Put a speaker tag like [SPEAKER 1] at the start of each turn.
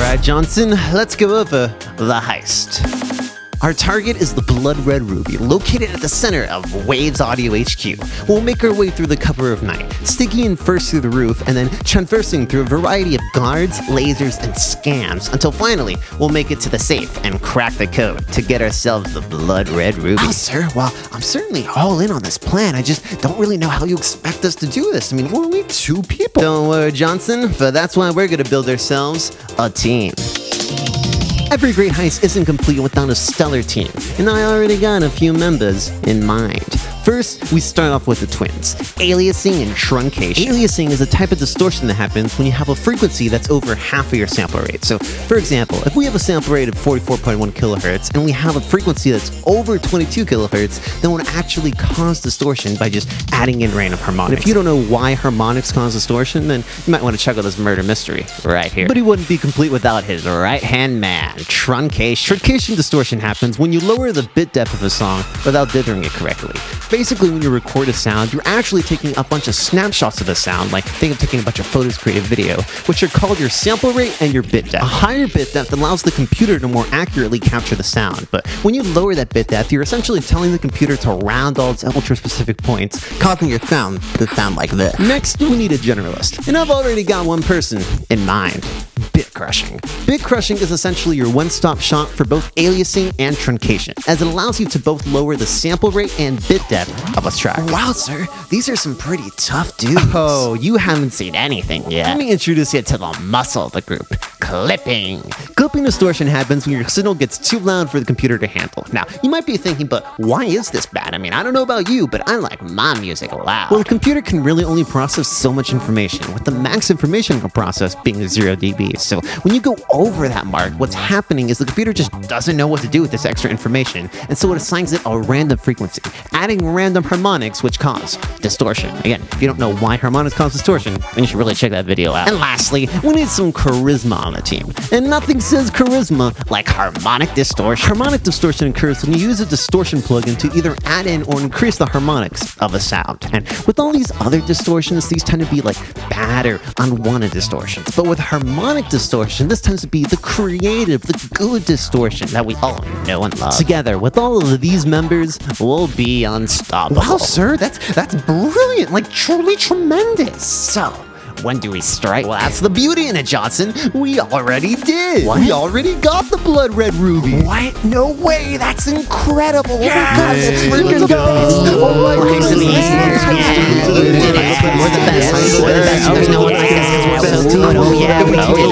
[SPEAKER 1] Alright, Johnson, let's go over the heist. Our target is the Blood Red Ruby, located at the center of Waves Audio HQ. We'll make our way through the cover of night, sticking in first through the roof and then traversing through a variety of guards, lasers, and scams until finally we'll make it to the safe and crack the code to get ourselves the Blood Red Ruby.
[SPEAKER 2] Oh, sir, well, I'm certainly all in on this plan. I just don't really know how you expect us to do this. I mean, we're only 2 people.
[SPEAKER 1] Don't worry, Johnson, for that's why we're gonna build ourselves a team. Every great heist isn't complete without a stellar team, and I already got a few members in mind. First, we start off with the twins, aliasing and truncation. Aliasing is a type of distortion that happens when you have a frequency that's over half of your sample rate. So, for example, if we have a sample rate of 44.1 kilohertz and we have a frequency that's over 22 kilohertz, then we'll actually cause distortion by just adding in random harmonics. And if you don't know why harmonics cause distortion, then you might want to check out this murder mystery right here. But he wouldn't be complete without his right-hand man, truncation. Truncation distortion happens when you lower the bit depth of a song without dithering it correctly. Basically, when you record a sound, you're actually taking a bunch of snapshots of the sound, like think of taking a bunch of photos, create a video, which are called your sample rate and your bit depth. A higher bit depth allows the computer to more accurately capture the sound, but when you lower that bit depth, you're essentially telling the computer to round all its ultra-specific points, causing your sound to sound like this. Next, we need a generalist, and I've already got one person in mind. Bit crushing. Bit crushing is essentially your one-stop shop for both aliasing and truncation, as it allows you to both lower the sample rate and bit depth of a track.
[SPEAKER 2] Wow, sir, these are some pretty tough dudes.
[SPEAKER 1] Oh, you haven't seen anything yet. Let me introduce you to the muscle of the group, clipping. Clipping distortion happens when your signal gets too loud for the computer to handle. Now, you might be thinking, but why is this bad? I mean, I don't know about you, but I like my music loud. Well, the computer can really only process so much information, with the max information it can process being 0 dB. So when you go over that mark, what's happening is the computer just doesn't know what to do with this extra information, and so it assigns it a random frequency, adding random harmonics which cause distortion. Again, if you don't know why harmonics cause distortion, then you should really check that video out. And lastly, we need some charisma on the team. And nothing says charisma like harmonic distortion. Harmonic distortion occurs when you use a distortion plugin to either add in or increase the harmonics of a sound. And with all these other distortions, these tend to be like bad or unwanted distortions. But with harmonic distortion, this tends to be the creative, the good distortion that we all know and love. Together, with all of these members, we'll be unstoppable.
[SPEAKER 2] Wow, sir, that's brilliant, like truly tremendous.
[SPEAKER 1] So, when do we strike? Well, that's the beauty in it, Johnson. We already did.
[SPEAKER 2] What?
[SPEAKER 1] We already got the Blood Red Ruby.
[SPEAKER 2] What? No way, that's incredible.
[SPEAKER 1] Yes.
[SPEAKER 2] Oh my God, that's freaking best. Oh my God.
[SPEAKER 1] Yeah. We're the best. We're the best. There's no one like us because we're so good. Oh yeah, we did it.